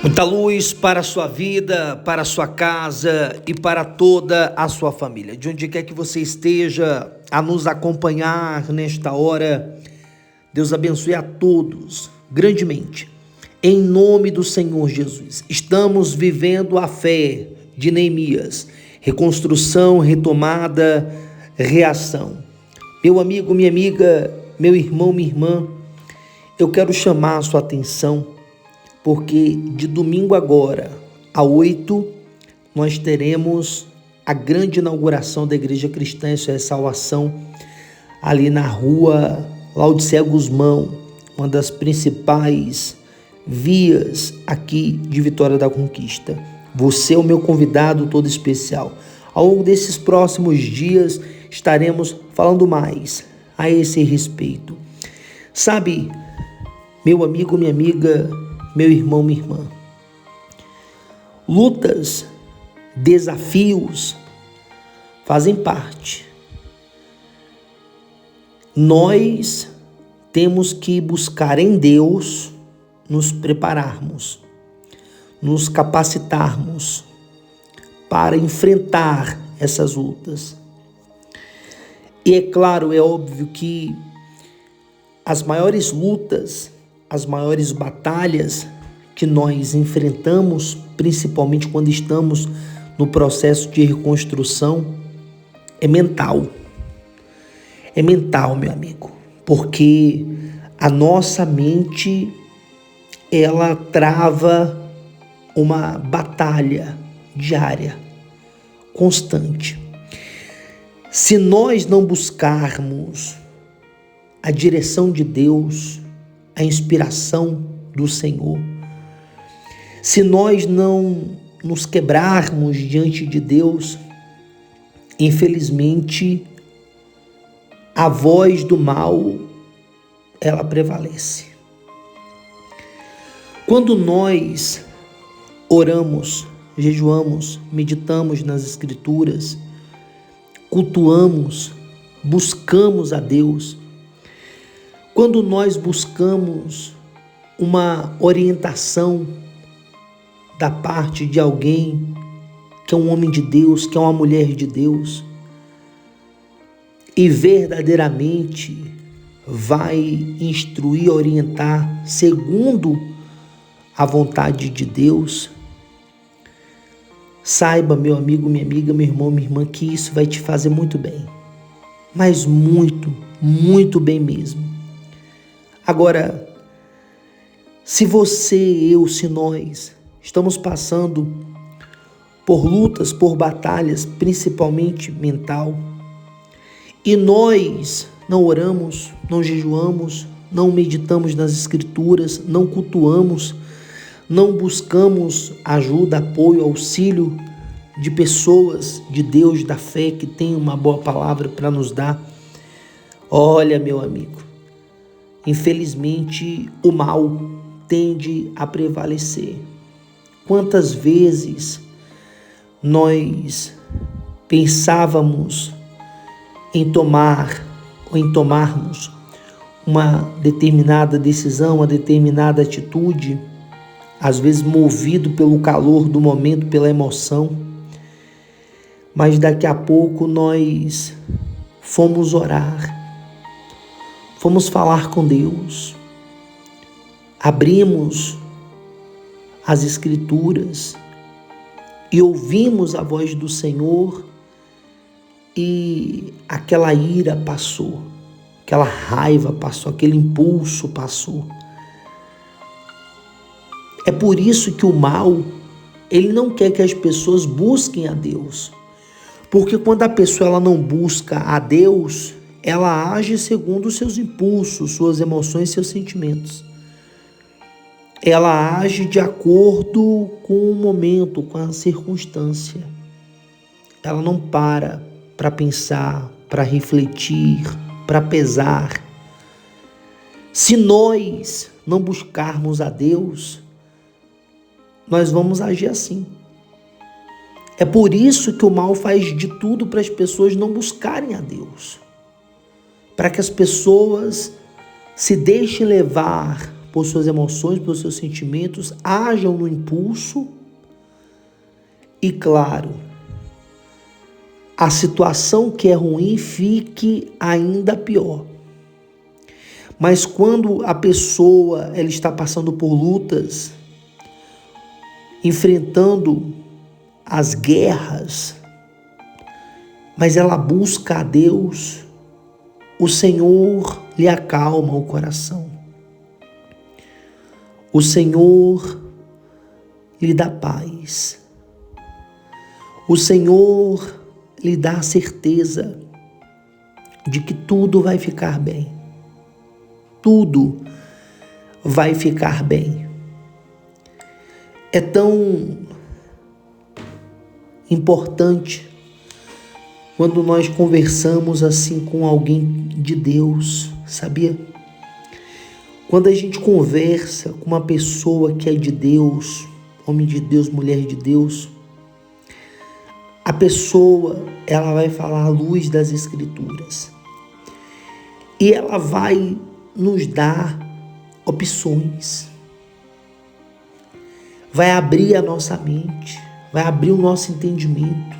Muita luz para a sua vida, para a sua casa e para toda a sua família. De onde quer que você esteja a nos acompanhar nesta hora, Deus abençoe a todos grandemente. Em nome do Senhor Jesus. Estamos vivendo a fé de Neemias. Reconstrução, retomada, reação. Meu amigo, minha amiga, meu irmão, minha irmã, eu quero chamar a sua atenção porque de domingo agora a 8 nós teremos a grande inauguração da Igreja Cristã e Sua Salvação ali na rua Laudicea Guzmão, uma das principais vias aqui de Vitória da Conquista. Você é o meu convidado todo especial. Ao longo desses próximos dias estaremos falando mais a esse respeito. Sabe, meu amigo, minha amiga, meu irmão, minha irmã, lutas, desafios fazem parte. Nós temos que buscar em Deus nos prepararmos, nos capacitarmos para enfrentar essas lutas. E é claro, é óbvio que as maiores lutas, as maiores batalhas que nós enfrentamos, principalmente quando estamos no processo de reconstrução, é mental. É mental, meu amigo, porque a nossa mente, ela trava uma batalha diária, constante. Se nós não buscarmos a direção de Deus, a inspiração do Senhor, se nós não nos quebrarmos diante de Deus, infelizmente, a voz do mal, ela prevalece. Quando nós oramos, jejuamos, meditamos nas Escrituras, cultuamos, buscamos a Deus, quando nós buscamos uma orientação da parte de alguém que é um homem de Deus, que é uma mulher de Deus, e verdadeiramente vai instruir, orientar segundo a vontade de Deus, saiba, meu amigo, minha amiga, meu irmão, minha irmã, que isso vai te fazer muito bem, mas muito, muito bem mesmo. Agora, se você, eu, se nós estamos passando por lutas, por batalhas, principalmente mental, e nós não oramos, não jejuamos, não meditamos nas Escrituras, não cultuamos, não buscamos ajuda, apoio, auxílio de pessoas de Deus, da fé, que tem uma boa palavra para nos dar, olha, meu amigo, infelizmente, o mal tende a prevalecer. Quantas vezes nós pensávamos em tomar ou em tomarmos uma determinada decisão, uma determinada atitude, às vezes movido pelo calor do momento, pela emoção, mas daqui a pouco nós fomos orar, fomos falar com Deus, abrimos as Escrituras e ouvimos a voz do Senhor e aquela ira passou, aquela raiva passou, aquele impulso passou. É por isso que o mal, ele não quer que as pessoas busquem a Deus, porque quando a pessoa ela não busca a Deus, ela age segundo os seus impulsos, suas emoções, seus sentimentos. Ela age de acordo com o momento, com a circunstância. Ela não para pensar, para refletir, para pesar. Se nós não buscarmos a Deus, nós vamos agir assim. É por isso que o mal faz de tudo para as pessoas não buscarem a Deus. Para que as pessoas se deixem levar por suas emoções, pelos seus sentimentos, ajam no impulso e, claro, a situação que é ruim fique ainda pior. Mas quando a pessoa ela está passando por lutas, enfrentando as guerras, mas ela busca a Deus, o Senhor lhe acalma o coração. O Senhor lhe dá paz. O Senhor lhe dá a certeza de que tudo vai ficar bem. Tudo vai ficar bem. É tão importante quando nós conversamos assim com alguém de Deus, sabia? Quando a gente conversa com uma pessoa que é de Deus, homem de Deus, mulher de Deus, a pessoa, ela vai falar à luz das Escrituras. E ela vai nos dar opções. Vai abrir a nossa mente, vai abrir o nosso entendimento.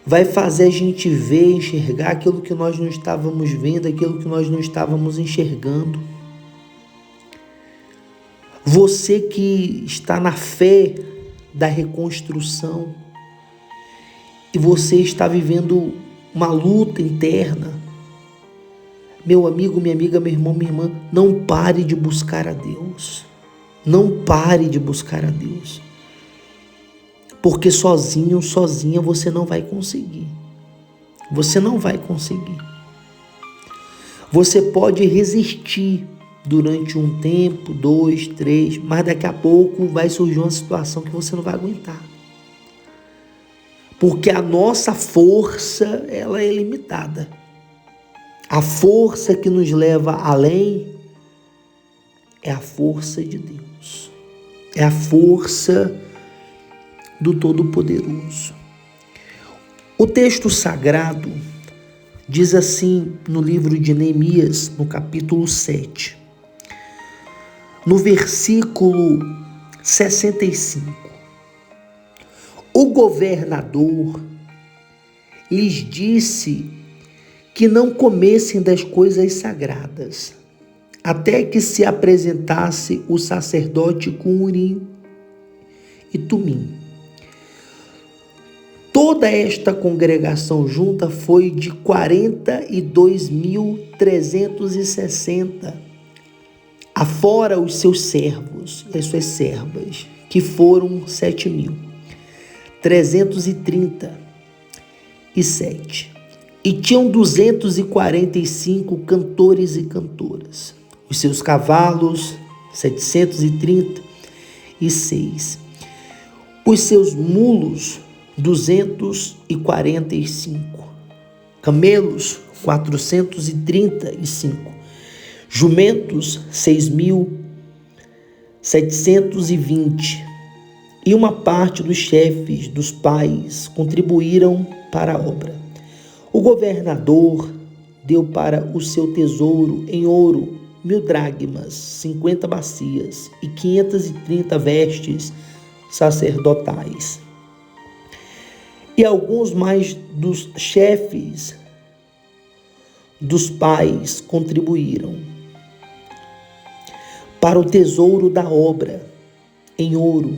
Vai fazer a gente ver, enxergar aquilo que nós não estávamos vendo, aquilo que nós não estávamos enxergando. Você que está na fé da reconstrução e você está vivendo uma luta interna, meu amigo, minha amiga, meu irmão, minha irmã, não pare de buscar a Deus. Não pare de buscar a Deus. Porque sozinho, sozinha, você não vai conseguir. Você não vai conseguir. Você pode resistir durante um tempo, 2, 3, mas daqui a pouco vai surgir uma situação que você não vai aguentar. Porque a nossa força, ela é limitada. A força que nos leva além é a força de Deus. É a força do Todo-Poderoso. O texto sagrado diz assim no livro de Neemias, no capítulo 7, no versículo 65. O governador lhes disse que não comessem das coisas sagradas, até que se apresentasse o sacerdote com Urim e Tumim. Toda esta congregação junta foi de 42.360, afora os seus servos e as suas servas, que foram 7.337. E tinham 245 cantores e cantoras. Os seus cavalos, 736. Os seus mulos, 245, camelos 435, jumentos 6.720, e uma parte dos chefes dos pais contribuíram para a obra. O governador deu para o seu tesouro em ouro 1.000 dracmas, 50 bacias e 530 vestes sacerdotais. E alguns mais dos chefes dos pais contribuíram para o tesouro da obra em ouro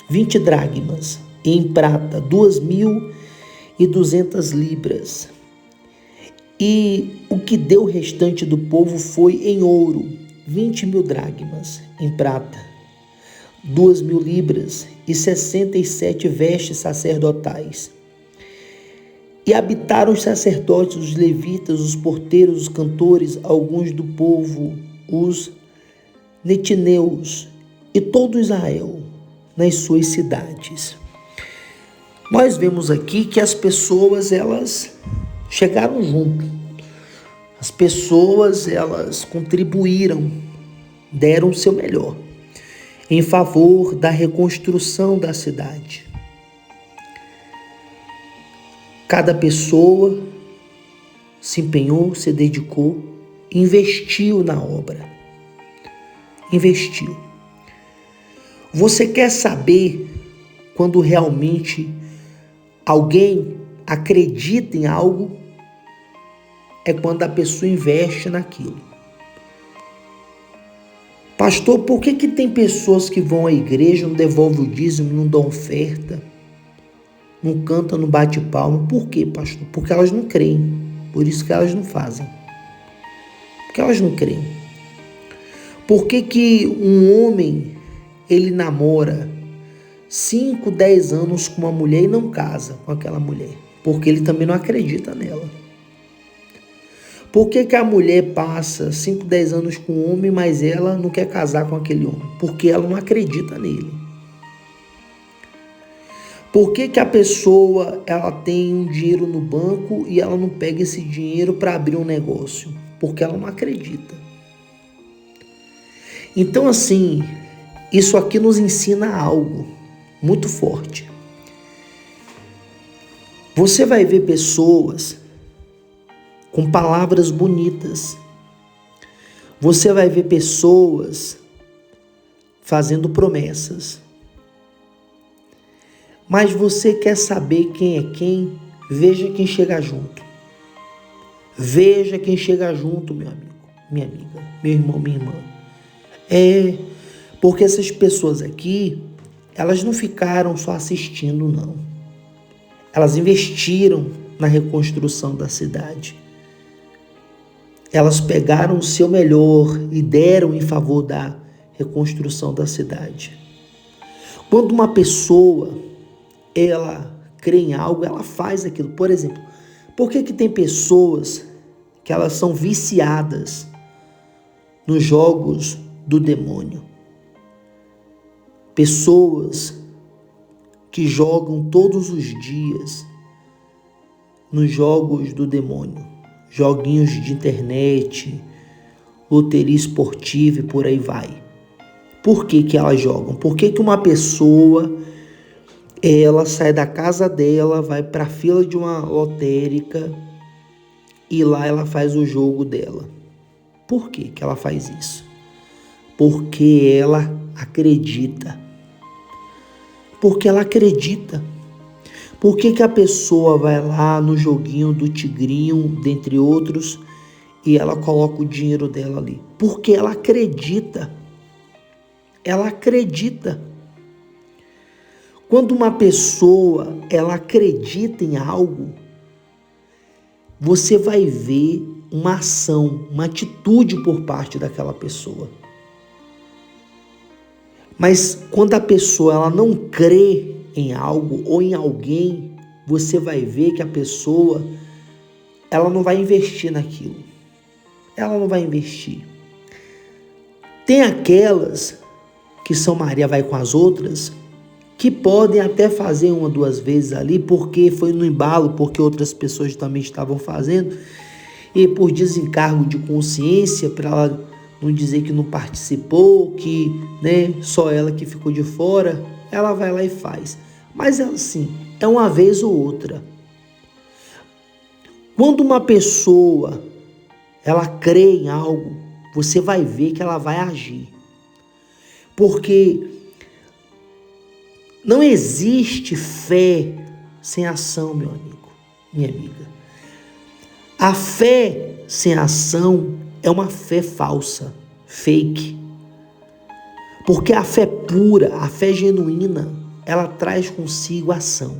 20 dracmas e em prata 2.200 libras. E o que deu o restante do povo foi em ouro 20.000 dracmas, em prata 2.000 libras e 67 vestes sacerdotais. E habitaram os sacerdotes, os levitas, os porteiros, os cantores, alguns do povo, os netineus e todo Israel nas suas cidades. Nós vemos aqui que as pessoas, elas chegaram junto. As pessoas, elas contribuíram, deram o seu melhor em favor da reconstrução da cidade. Cada pessoa se empenhou, se dedicou, investiu na obra. investiu. Você quer saber quando realmente alguém acredita em algo? É quando a pessoa investe naquilo. Pastor, por que tem pessoas que vão à igreja, não devolvem o dízimo, não dão oferta, não cantam, não bate palma? Por quê, pastor? Porque elas não creem. Por isso que elas não fazem. Porque elas não creem. Por que um homem, ele namora 5, 10 anos com uma mulher e não casa com aquela mulher? Porque ele também não acredita nela. Por que a mulher passa 5, 10 anos com um homem, mas ela não quer casar com aquele homem? Porque ela não acredita nele. Por que a pessoa ela tem um dinheiro no banco e ela não pega esse dinheiro para abrir um negócio? Porque ela não acredita. Então, assim, isso aqui nos ensina algo muito forte. Você vai ver pessoas com palavras bonitas. Você vai ver pessoas fazendo promessas. Mas você quer saber quem é quem? Veja quem chega junto. Veja quem chega junto, meu amigo, minha amiga, meu irmão, minha irmã. Porque essas pessoas aqui, elas não ficaram só assistindo, não. Elas investiram na reconstrução da cidade. Elas pegaram o seu melhor e deram em favor da reconstrução da cidade. Quando uma pessoa, ela crê em algo, ela faz aquilo. Por exemplo, por que tem pessoas que elas são viciadas nos jogos do demônio? Pessoas que jogam todos os dias nos jogos do demônio, joguinhos de internet, loteria esportiva e por aí vai. Por que elas jogam? Por que uma pessoa, ela sai da casa dela, vai para a fila de uma lotérica e lá ela faz o jogo dela? Por que ela faz isso? Porque ela acredita. Porque ela acredita. Por que a pessoa vai lá no joguinho do tigrinho, dentre outros, e ela coloca o dinheiro dela ali? Porque ela acredita. Ela acredita. Quando uma pessoa, ela acredita em algo, você vai ver uma ação, uma atitude por parte daquela pessoa. Mas quando a pessoa ela não crê em algo ou em alguém, você vai ver que a pessoa ela não vai investir naquilo. Ela não vai investir. Tem aquelas que São Maria vai com as outras, que podem até fazer 1 ou 2 vezes ali, porque foi no embalo, porque outras pessoas também estavam fazendo, e por desencargo de consciência, para ela não dizer que não participou, que só ela que ficou de fora, ela vai lá e faz. Mas assim, é uma vez ou outra. Quando uma pessoa ela crê em algo, você vai ver que ela vai agir. Porque não existe fé sem ação, meu amigo, minha amiga. A fé sem ação é uma fé falsa, fake. Porque a fé pura, a fé genuína, ela traz consigo ação.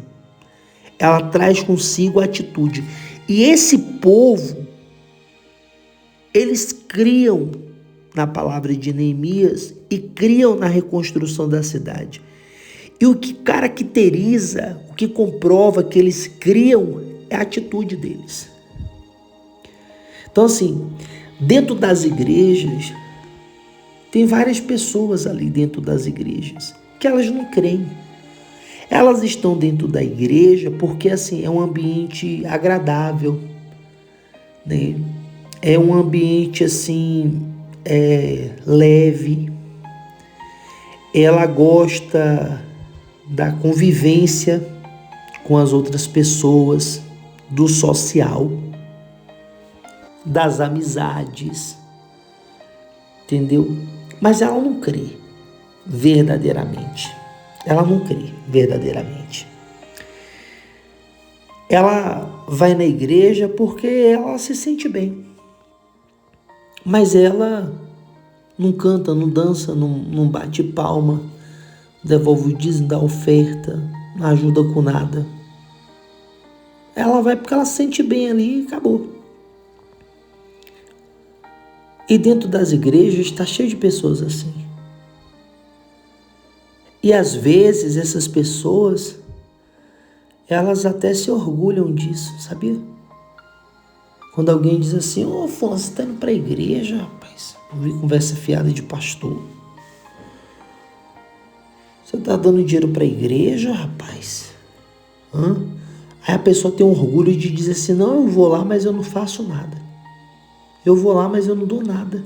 Ela traz consigo atitude. E esse povo, eles criam na palavra de Neemias e criam na reconstrução da cidade. E o que caracteriza, o que comprova que eles criam é a atitude deles. Então assim, dentro das igrejas, tem várias pessoas ali dentro das igrejas que elas não creem. Elas estão dentro da igreja porque assim é um ambiente agradável, né? É um ambiente assim leve. Ela gosta da convivência com as outras pessoas, do social, das amizades, entendeu? mas ela não crê verdadeiramente. Ela não crê verdadeiramente. Ela vai na igreja porque ela se sente bem, mas ela não canta, não dança, não bate palma, devolve o dízimo da oferta, não ajuda com nada. Ela vai porque ela se sente bem ali e acabou. E dentro das igrejas está cheio de pessoas assim. E às vezes essas pessoas, elas até se orgulham disso, sabia? Quando alguém diz assim, ô Afonso, você está indo para a igreja, rapaz? Eu vi conversa fiada de pastor. Você está dando dinheiro para a igreja, rapaz? Aí a pessoa tem um orgulho de dizer assim, não, eu vou lá, mas eu não faço nada. Eu vou lá, mas eu não dou nada.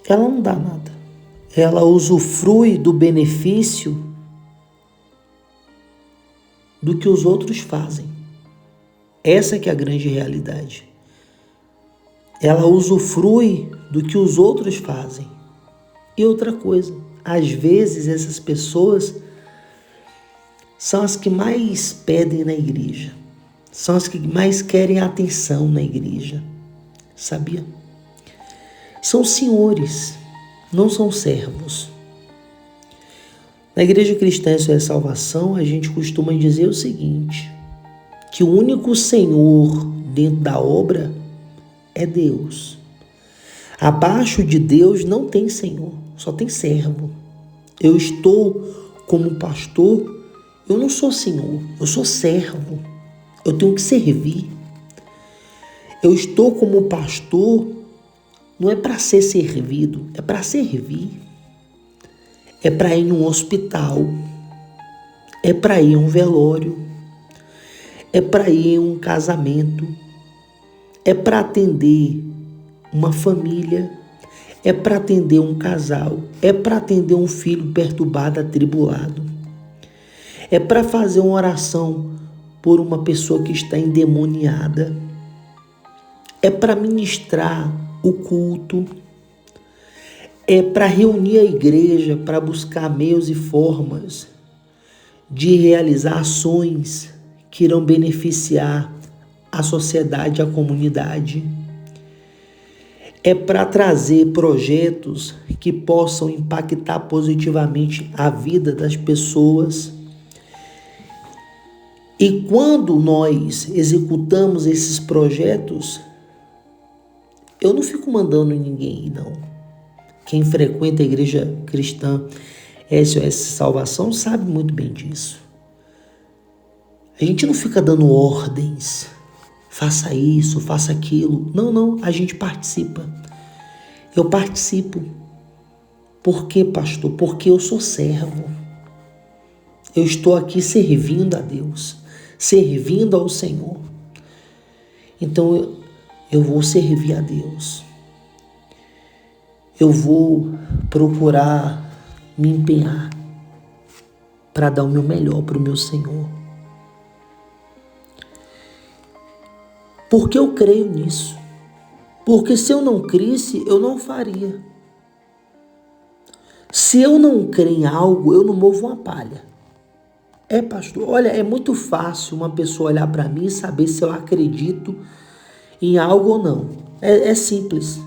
Ela não dá nada. Ela usufrui do benefício do que os outros fazem. Essa que é a grande realidade. Ela usufrui do que os outros fazem. E outra coisa, às vezes essas pessoas são as que mais pedem na igreja. São as que mais querem atenção na igreja. Sabia? São senhores, não são servos. Na Igreja Cristã Isso é Salvação, a gente costuma dizer o seguinte, que o único Senhor dentro da obra é Deus. Abaixo de Deus não tem Senhor, só tem servo. Eu estou como pastor, eu não sou Senhor, eu sou servo. Eu tenho que servir. Eu estou como pastor, não é para ser servido, é para servir. É para ir num hospital, é para ir a um velório, é para ir a um casamento, é para atender uma família, é para atender um casal, é para atender um filho perturbado, atribulado, é para fazer uma oração por uma pessoa que está endemoniada, é para ministrar o culto, é para reunir a igreja, para buscar meios e formas de realizar ações que irão beneficiar a sociedade, a comunidade. É para trazer projetos que possam impactar positivamente a vida das pessoas. E quando nós executamos esses projetos, eu não fico mandando ninguém, não. Quem frequenta a igreja cristã SOS Salvação sabe muito bem disso. A gente não fica dando ordens, faça isso, faça aquilo. Não, a gente participa. Eu participo. Por quê, pastor? Porque eu sou servo. Eu estou aqui servindo a Deus, servindo ao Senhor. Então eu vou servir a Deus. Eu vou procurar me empenhar para dar o meu melhor para o meu Senhor. Porque eu creio nisso. Porque se eu não crisse, eu não faria. Se eu não crer em algo, eu não movo uma palha. Pastor, olha, é muito fácil uma pessoa olhar para mim e saber se eu acredito em algo ou não. É simples.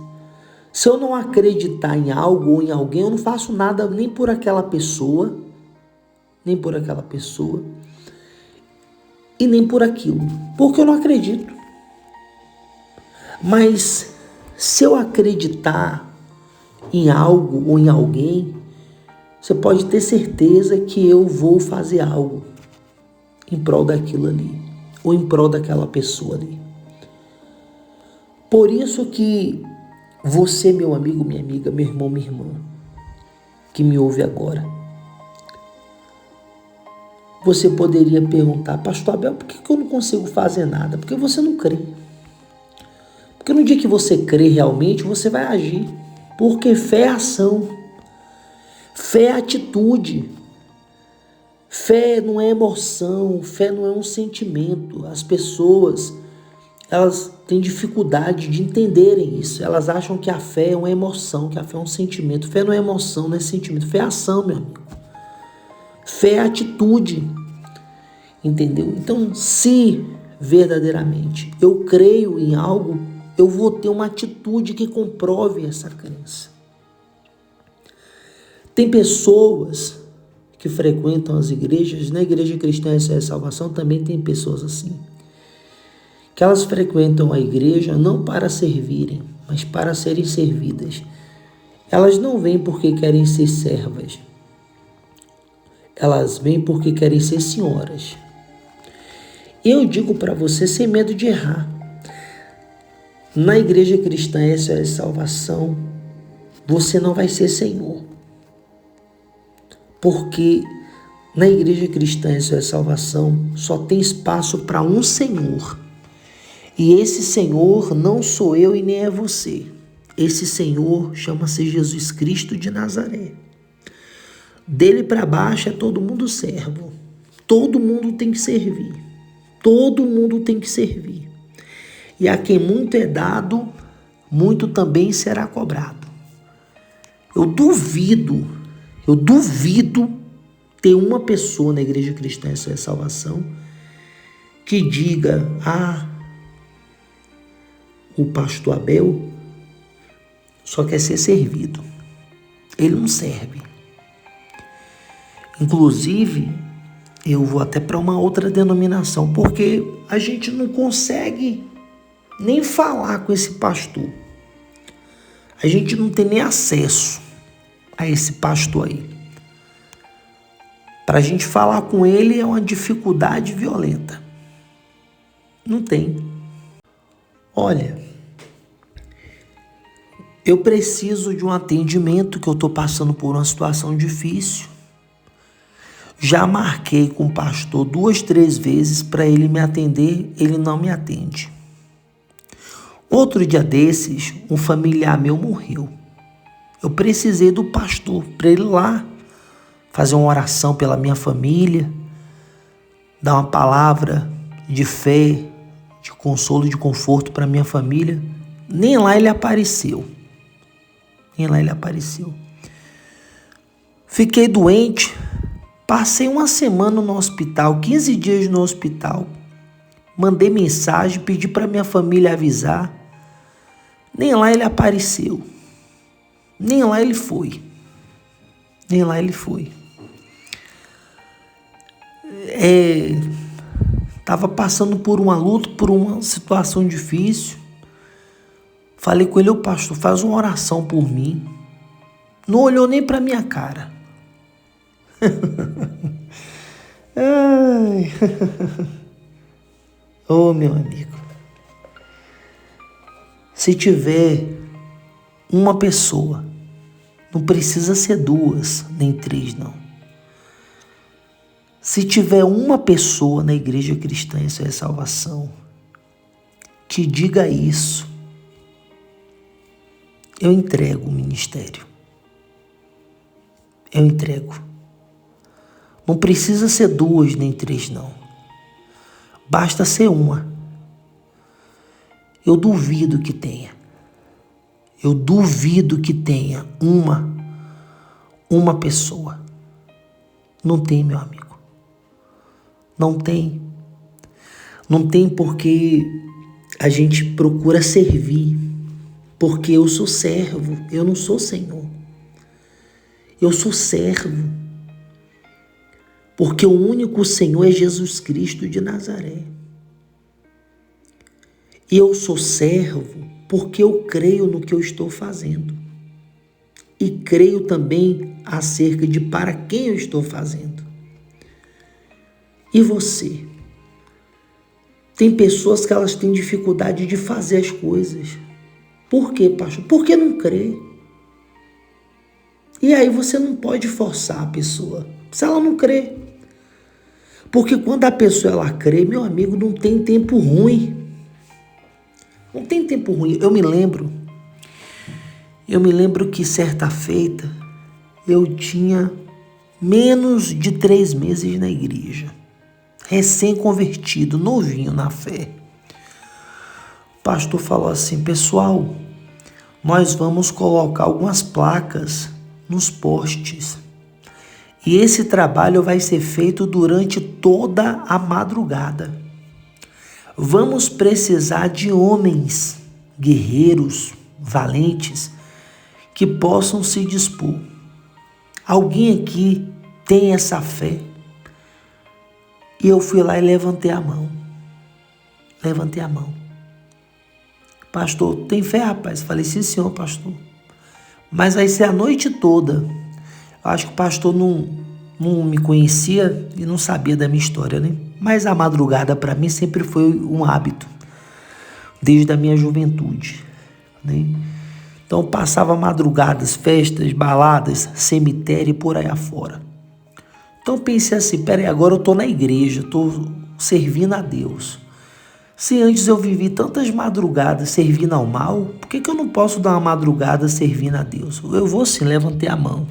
Se eu não acreditar em algo ou em alguém, eu não faço nada nem por aquela pessoa, e nem por aquilo, porque eu não acredito. Mas se eu acreditar em algo ou em alguém, você pode ter certeza que eu vou fazer algo em prol daquilo ali, ou em prol daquela pessoa ali. Por isso que você, meu amigo, minha amiga, meu irmão, minha irmã, que me ouve agora, você poderia perguntar, pastor Abel, por que eu não consigo fazer nada? Porque você não crê. Porque no dia que você crê realmente, você vai agir. Porque fé é ação. Fé é atitude. Fé não é emoção. Fé não é um sentimento. As pessoas, elas têm dificuldade de entenderem isso. Elas acham que a fé é uma emoção, que a fé é um sentimento. Fé não é emoção, não é sentimento. Fé é ação, meu amigo. Fé é atitude. Entendeu? Então, se verdadeiramente eu creio em algo, eu vou ter uma atitude que comprove essa crença. Tem pessoas que frequentam as igrejas, na Igreja Cristã Essa é a Salvação também tem pessoas assim, que elas frequentam a igreja não para servirem, mas para serem servidas. Elas não vêm porque querem ser servas, elas vêm porque querem ser senhoras. Eu digo para você sem medo de errar, na Igreja Cristã Essa é a Salvação, você não vai ser senhor. Porque na Igreja Cristã Essa é a Salvação só tem espaço para um Senhor. E esse Senhor não sou eu e nem é você. Esse Senhor chama-se Jesus Cristo de Nazaré. Dele para baixo é todo mundo servo. Todo mundo tem que servir. Todo mundo tem que servir. E a quem muito é dado, muito também será cobrado. Eu duvido ter uma pessoa na Igreja Cristã Essa é a Salvação que diga, o pastor Abel só quer ser servido. Ele não serve. Inclusive, eu vou até para uma outra denominação, porque a gente não consegue nem falar com esse pastor. A gente não tem nem acesso a esse pastor aí. Para a gente falar com ele é uma dificuldade violenta. Não tem. Olha, eu preciso de um atendimento, que eu estou passando por uma situação difícil. Já marquei com o pastor 2, 3 vezes para ele me atender, ele não me atende. Outro dia desses, um familiar meu morreu. Eu precisei do pastor para ele ir lá fazer uma oração pela minha família, dar uma palavra de fé, de consolo, de conforto para minha família. Nem lá ele apareceu. Fiquei doente, passei uma semana no hospital, 15 dias no hospital. Mandei mensagem, pedi para minha família avisar. Nem lá ele apareceu. Nem lá ele foi. Estava passando por uma luta, por uma situação difícil. Falei com ele, ô pastor, faz uma oração por mim. Não olhou nem para minha cara. Ai. Ô meu amigo, se tiver uma pessoa, não precisa ser 2, nem 3, não. Se tiver uma pessoa na Igreja Cristã Essa é a Salvação que diga isso, eu entrego o ministério. Eu entrego. Não precisa ser 2 nem 3, não. Basta ser uma. Eu duvido que tenha. Uma pessoa. Não tem, meu amigo. Não tem. Não tem porque a gente procura servir. Porque eu sou servo, eu não sou senhor. Eu sou servo. Porque o único Senhor é Jesus Cristo de Nazaré. E eu sou servo porque eu creio no que eu estou fazendo. E creio também acerca de para quem eu estou fazendo. E você? Tem pessoas que elas têm dificuldade de fazer as coisas. Por quê, pastor? Porque não crê. E aí você não pode forçar a pessoa, se ela não crê. Porque quando a pessoa ela crê, meu amigo, não tem tempo ruim. Não tem tempo ruim. Eu me lembro que certa feita eu tinha menos de 3 meses na igreja. Recém-convertido, novinho na fé. pastor falou assim: pessoal, nós vamos colocar algumas placas nos postes. E esse trabalho vai ser feito durante toda a madrugada. Vamos precisar de homens, guerreiros, valentes, que possam se dispor. Alguém aqui tem essa fé? E eu fui lá e levantei a mão. Levantei a mão. Pastor, tem fé, rapaz? Falei, sim, senhor, pastor. Mas vai ser a noite toda. Eu acho que o pastor não me conhecia e não sabia da minha história, né? Mas a madrugada para mim sempre foi um hábito, desde a minha juventude, né? Então passava madrugadas, festas, baladas, cemitério e por aí afora. Então pensei assim, peraí, agora eu tô na igreja, tô servindo a Deus. Se antes eu vivi tantas madrugadas servindo ao mal, por que eu não posso dar uma madrugada servindo a Deus? Eu vou sim, levantei a mão.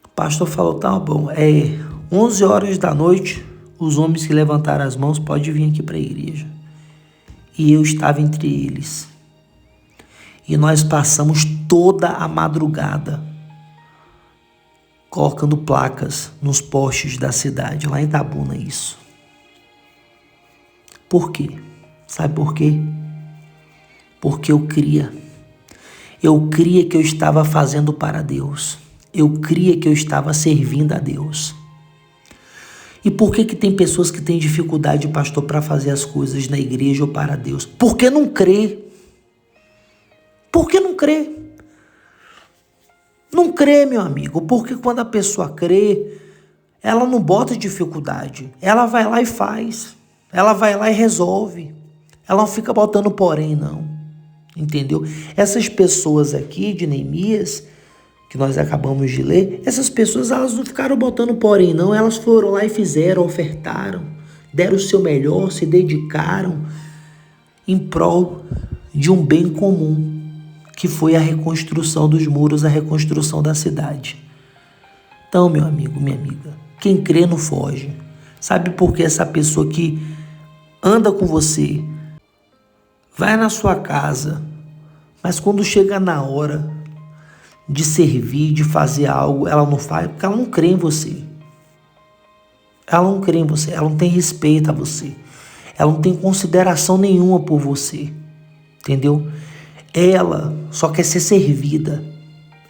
O pastor falou, tá bom, 11 horas da noite, os homens que levantaram as mãos podem vir aqui para a igreja. E eu estava entre eles. E nós passamos toda a madrugada colocando placas nos postes da cidade, lá em Itabuna, isso. Por quê? Sabe por quê? Porque eu cria. Eu cria que eu estava fazendo para Deus. Eu cria que eu estava servindo a Deus. E por que tem pessoas que têm dificuldade, pastor, para fazer as coisas na igreja ou para Deus? Porque não crê. Por que não crê? Não crê, meu amigo, porque quando a pessoa crê, ela não bota dificuldade. Ela vai lá e faz. Ela vai lá e resolve. Ela não fica botando porém, não. Entendeu? Essas pessoas aqui de Neemias, que nós acabamos de ler, essas pessoas elas não ficaram botando porém, não. Elas foram lá e fizeram, ofertaram, deram o seu melhor, se dedicaram em prol de um bem comum, que foi a reconstrução dos muros, a reconstrução da cidade. Então, meu amigo, minha amiga, quem crê não foge. Sabe por que essa pessoa que anda com você, vai na sua casa, mas quando chega na hora de servir, de fazer algo, ela não faz, porque ela não crê em você. Ela não crê em você, ela não tem respeito a você. Ela não tem consideração nenhuma por você. Entendeu? Ela só quer ser servida.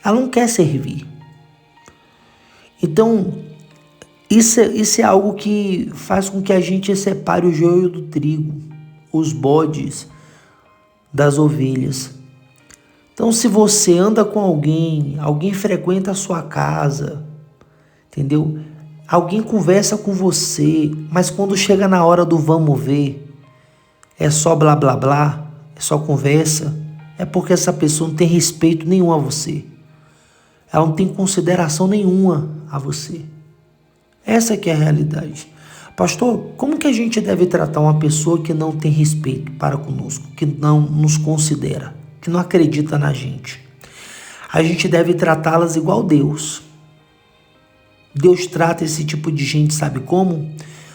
Ela não quer servir. Então, isso é algo que faz com que a gente separe o joio do trigo, os bodes das ovelhas. Então, se você anda com alguém frequenta a sua casa, entendeu? Alguém conversa com você, mas quando chega na hora do vamos ver, é só blá blá blá, é só conversa, é porque essa pessoa não tem respeito nenhum a você. Ela não tem consideração nenhuma a você. Essa que é a realidade. Pastor, como que a gente deve tratar uma pessoa que não tem respeito para conosco, que não nos considera, que não acredita na gente? A gente deve tratá-las igual Deus. Deus trata esse tipo de gente, sabe como?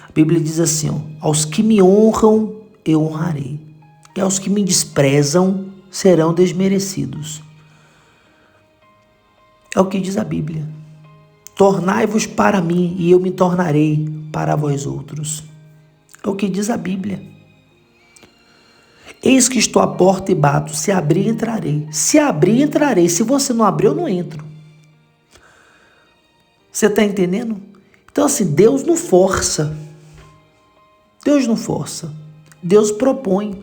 A Bíblia diz assim, aos que me honram, eu honrarei. E aos que me desprezam, serão desmerecidos. É o que diz a Bíblia. Tornai-vos para mim, e eu me tornarei para vós outros. É o que diz a Bíblia. Eis que estou à porta e bato. Se abrir, entrarei. Se abrir, entrarei. Se você não abrir, eu não entro. Você está entendendo? Então, assim, Deus não força. Deus não força. Deus propõe.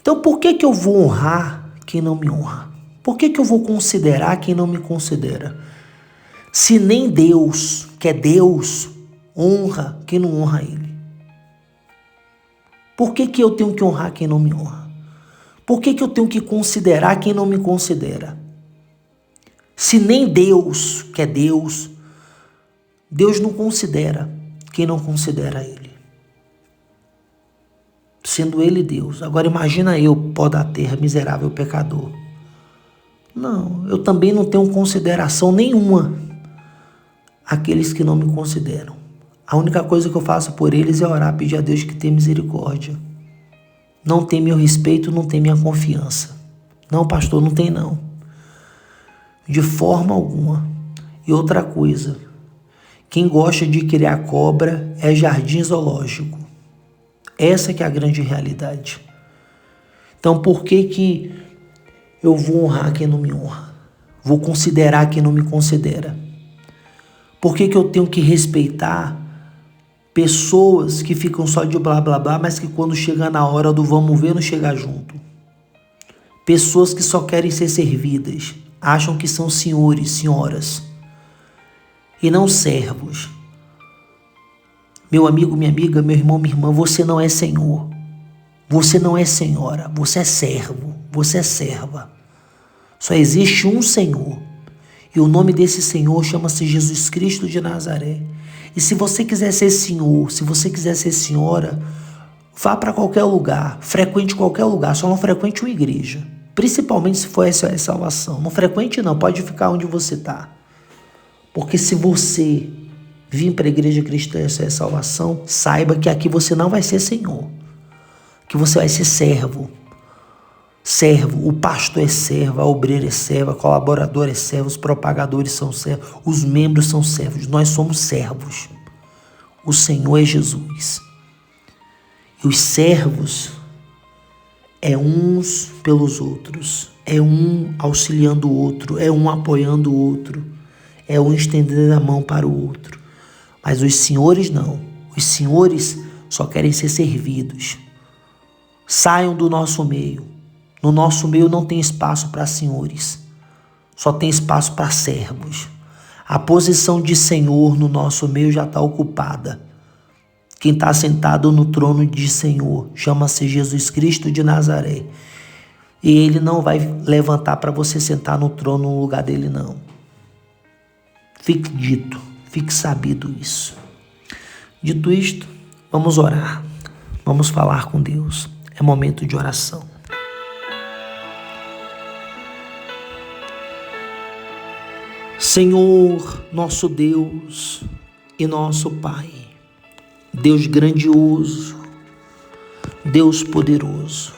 Então, por que eu vou honrar quem não me honra? Por que eu vou considerar quem não me considera? Se nem Deus, que é Deus, honra quem não honra Ele. Por que eu tenho que honrar quem não me honra? Por que eu tenho que considerar quem não me considera? Se nem Deus, que é Deus, Deus não considera quem não considera Ele. Sendo Ele Deus. Agora imagina eu, pó da terra, miserável pecador. Não, eu também não tenho consideração nenhuma àqueles que não me consideram. A única coisa que eu faço por eles é orar, pedir a Deus que tenha misericórdia. não tem meu respeito, não tem minha confiança. Não, pastor, não tem não. De forma alguma. E outra coisa, quem gosta de criar cobra é jardim zoológico. Essa que é a grande realidade. Então por que eu vou honrar quem não me honra? Vou considerar quem não me considera? Por que eu tenho que respeitar pessoas que ficam só de blá blá blá, mas que quando chega na hora do vamos ver não chega junto? Pessoas que só querem ser servidas, acham que são senhores, senhoras, e não servos. Meu amigo, minha amiga, meu irmão, minha irmã, você não é senhor. Você não é senhora, você é servo, você é serva. Só existe um Senhor. E o nome desse Senhor chama-se Jesus Cristo de Nazaré. E se você quiser ser senhor, se você quiser ser senhora, vá para qualquer lugar, frequente qualquer lugar, só não frequente uma igreja. Principalmente se for essa salvação. Não frequente não, pode ficar onde você está. Porque se você vir para a igreja cristã, essa é salvação, saiba que aqui você não vai ser senhor. Que você vai ser servo. Servo, o pastor é servo, a obreira é serva, a colaboradora é servo, os propagadores são servos, os membros são servos, nós somos servos. O Senhor é Jesus. E os servos é uns pelos outros, é um auxiliando o outro, é um apoiando o outro, é um estendendo a mão para o outro. Mas os senhores não, os senhores só querem ser servidos. Saiam do nosso meio. No nosso meio não tem espaço para senhores, só tem espaço para servos. A posição de senhor no nosso meio já está ocupada. Quem está sentado no trono de Senhor chama-se Jesus Cristo de Nazaré. E ele não vai levantar para você sentar no trono no lugar dele, não. Fique dito, fique sabido isso. Dito isto, vamos orar, vamos falar com Deus. É momento de oração. Senhor, nosso Deus e nosso Pai, Deus grandioso, Deus poderoso,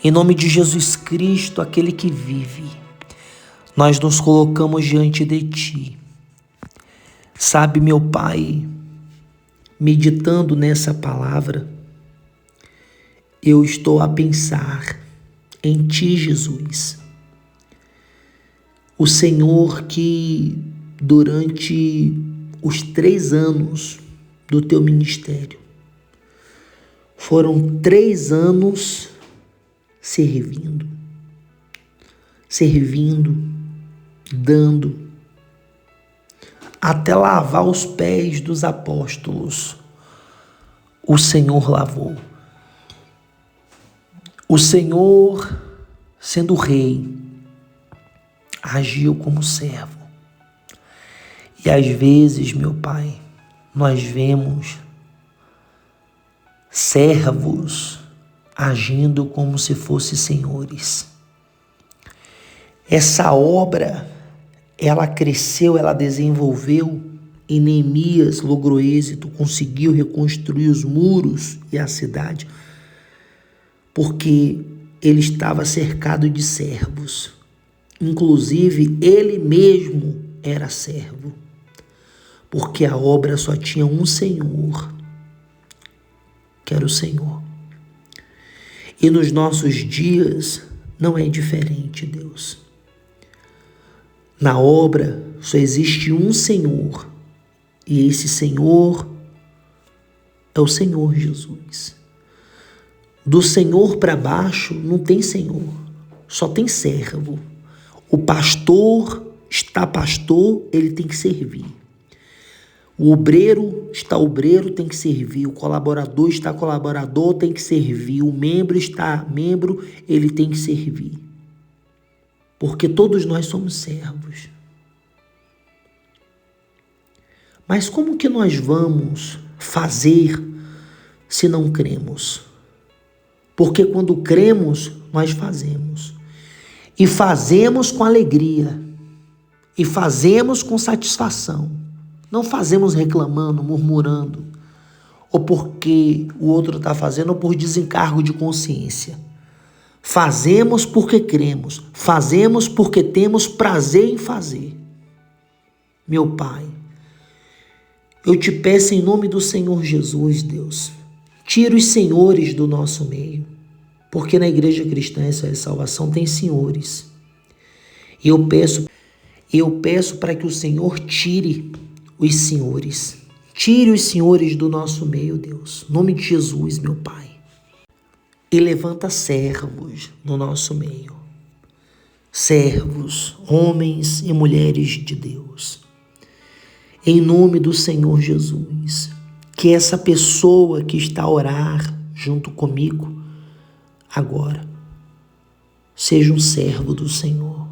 em nome de Jesus Cristo, aquele que vive, nós nos colocamos diante de Ti. Sabe, meu Pai, meditando nessa palavra, eu estou a pensar em Ti, Jesus. O Senhor que durante os 3 anos do Teu ministério, foram 3 anos servindo, dando, até lavar os pés dos apóstolos, o Senhor lavou. O Senhor, sendo rei, agiu como servo. E às vezes, meu Pai, nós vemos servos agindo como se fossem senhores. Essa obra, ela cresceu, ela desenvolveu, e Neemias logrou êxito, conseguiu reconstruir os muros e a cidade, porque ele estava cercado de servos. Inclusive, ele mesmo era servo, porque a obra só tinha um Senhor, que era o Senhor. E nos nossos dias não é diferente, Deus. Na obra só existe um Senhor, e esse Senhor é o Senhor Jesus. Do Senhor para baixo não tem Senhor, só tem servo. O pastor está pastor, ele tem que servir. O obreiro está obreiro, tem que servir. O colaborador está colaborador, tem que servir. O membro está membro, ele tem que servir. Porque todos nós somos servos. Mas como que nós vamos fazer se não cremos? Porque quando cremos, nós fazemos. E fazemos com alegria. E fazemos com satisfação. Não fazemos reclamando, murmurando. ou porque o outro está fazendo, ou por desencargo de consciência. Fazemos porque cremos, fazemos porque temos prazer em fazer. Meu Pai, eu te peço em nome do Senhor Jesus, Deus, tira os senhores do nosso meio, porque na igreja cristã essa salvação tem senhores. E eu peço para que o Senhor tire os senhores. Tire os senhores do nosso meio, Deus. Em nome de Jesus, meu Pai. E levanta servos no nosso meio. Servos, homens e mulheres de Deus. Em nome do Senhor Jesus. Que essa pessoa que está a orar junto comigo agora seja um servo do Senhor.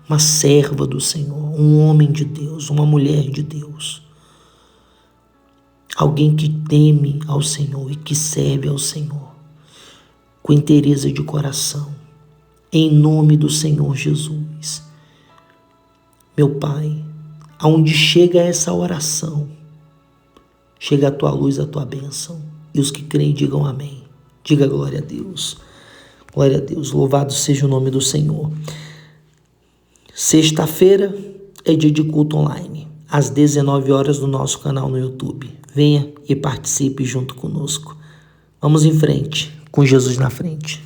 Uma serva do Senhor. Um homem de Deus. Uma mulher de Deus. Alguém que teme ao Senhor e que serve ao Senhor com inteireza de coração, em nome do Senhor Jesus. Meu Pai, aonde chega essa oração, chega a tua luz, a tua bênção, e os que creem digam amém. Diga glória a Deus. Glória a Deus, louvado seja o nome do Senhor. Sexta-feira é dia de culto online, às 19 horas no nosso canal no YouTube. Venha e participe junto conosco. Vamos em frente, com Jesus na frente.